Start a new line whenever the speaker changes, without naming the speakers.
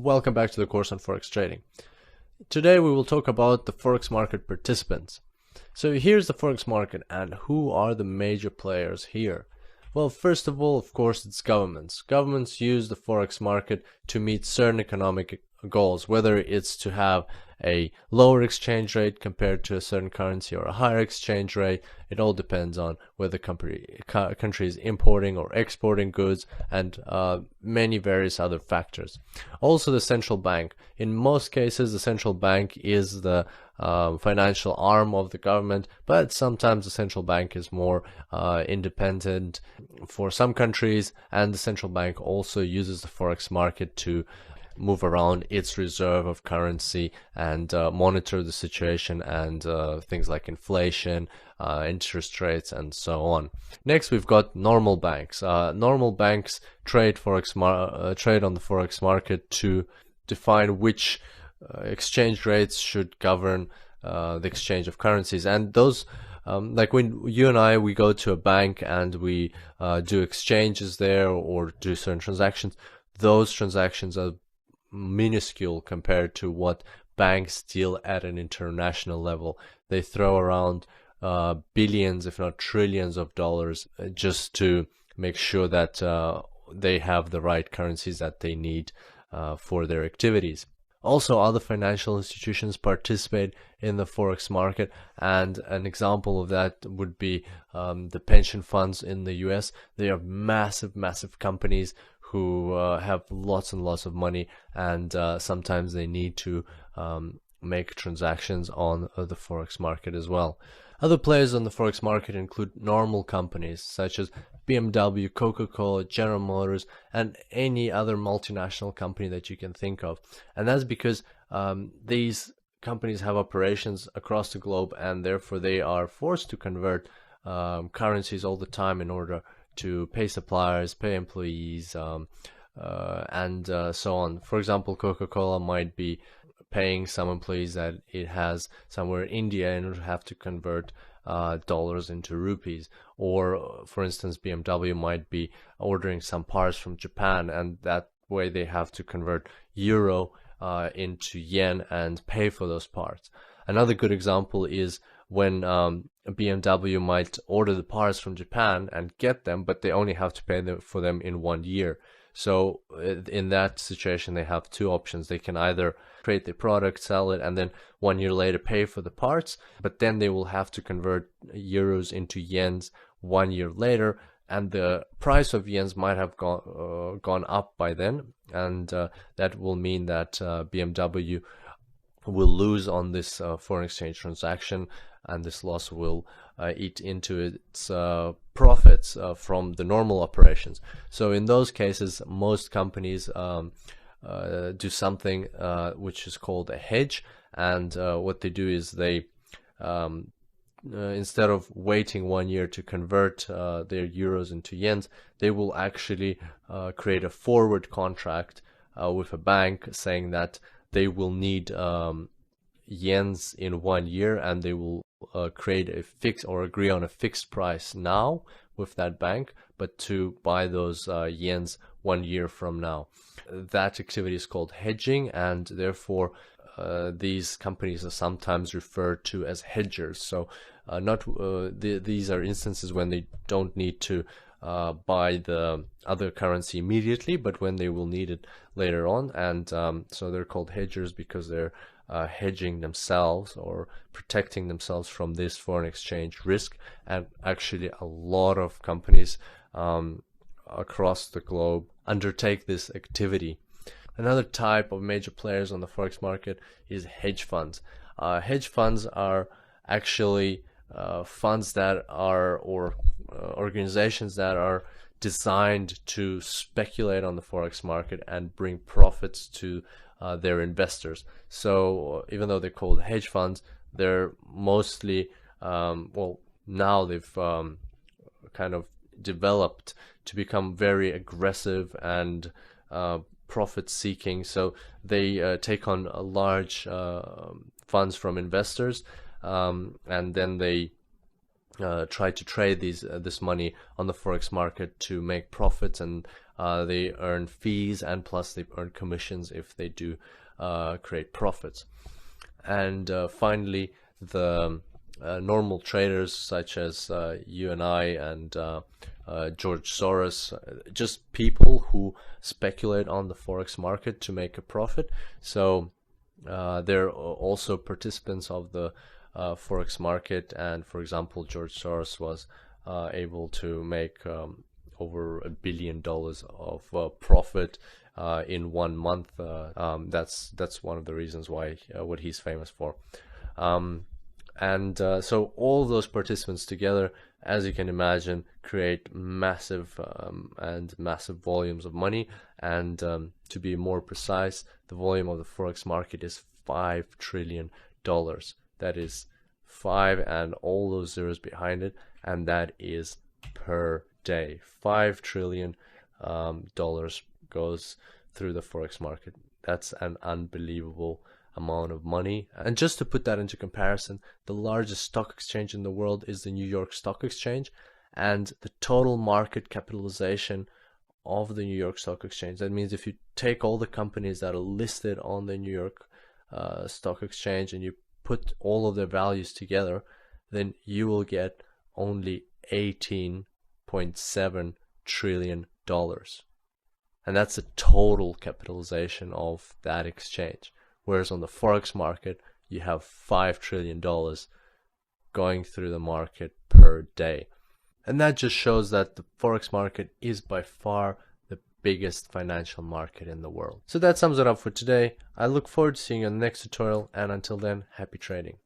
Welcome back to the course on Forex trading. Today we will talk about the Forex market participants. So here's the Forex market, and who are the major players here? Well, first of all, of course, it's governments. Governments use the Forex market to meet certain economic goals, whether it's to have a lower exchange rate compared to a certain currency or a higher exchange rate. It all depends on whether the country is importing or exporting goods, and many various other factors. Also, the central bank. In most cases, the central bank is the financial arm of the government, but sometimes the central bank is more independent for some countries, and the central bank also uses the Forex market to move around its reserve of currency and monitor the situation and things like inflation, interest rates, and so on. Next, we've got normal banks. Normal banks trade on the Forex market to define which exchange rates should govern the exchange of currencies. And those like when you and I, we go to a bank and we do exchanges there or do certain transactions, those transactions are minuscule compared to what banks deal at an international level. They throw around billions, if not trillions of dollars just to make sure that they have the right currencies that they need for their activities. Also, other financial institutions participate in the Forex market, and an example of that would be the pension funds in the US. They are massive companies who have lots and lots of money, and sometimes they need to make transactions on the Forex market as well. Other players on the Forex market include normal companies such as BMW, Coca-Cola, General Motors, and any other multinational company that you can think of. And that's because these companies have operations across the globe, and therefore they are forced to convert currencies all the time in order to pay suppliers, pay employees, and so on. For example, Coca-Cola might be paying some employees that it has somewhere in India and would have to convert dollars into rupees. Or, for instance, BMW might be ordering some parts from Japan, and that way they have to convert euro into yen and pay for those parts. Another good example is when BMW might order the parts from Japan and get them, but they only have to pay for them in 1 year. So in that situation, they have two options. They can either create the product, sell it, and then 1 year later pay for the parts, but then they will have to convert euros into yens 1 year later, and the price of yens might have gone up by then, and that will mean that BMW will lose on this foreign exchange transaction, and this loss will eat into its profits from the normal operations. So in those cases, most companies do something which is called a hedge, and what they do is they instead of waiting 1 year to convert their euros into yens, they will actually create a forward contract with a bank saying that they will need yens in 1 year, and they will create a fix or agree on a fixed price now with that bank, but to buy those yens 1 year from now. That activity is called hedging, and therefore these companies are sometimes referred to as hedgers. So these are instances when they don't need to buy the other currency immediately, but when they will need it later on, and so they're called hedgers because they're hedging themselves or protecting themselves from this foreign exchange risk. And actually a lot of companies across the globe undertake this activity. Another type of major players on the Forex market is hedge funds. Hedge funds are actually funds that are, or organizations that are designed to speculate on the Forex market and bring profits to their investors. So even though they're called hedge funds, they're mostly, well, now they've kind of developed to become very aggressive and profit seeking. So they take on large funds from investors, and then they try to trade this money on the forex market to make profits, and they earn fees, and plus they earn commissions if they do create profits. And finally, the normal traders such as you and I and George Soros, just people who speculate on the forex market to make a profit. So they're also participants of the forex market, and for example, George Soros was able to make over $1 billion of profit in 1 month. That's one of the reasons why what he's famous for. So all those participants together, as you can imagine, create massive volumes of money. And to be more precise, the volume of the forex market is $5 trillion. That is 5 and all those zeros behind it, and that is per day. $5 trillion goes through the forex market. That's an unbelievable amount of money. And just to put that into comparison, the largest stock exchange in the world is the New York Stock Exchange, and the total market capitalization of the New York Stock Exchange, that means if you take all the companies that are listed on the New York Stock Exchange and you put all of their values together, then you will get only $18.7 trillion. And that's the total capitalization of that exchange. Whereas on the forex market, you have $5 trillion going through the market per day. And that just shows that the forex market is by far the biggest financial market in the world. So that sums it up for today. I look forward to seeing you in the next tutorial, and until then, happy trading.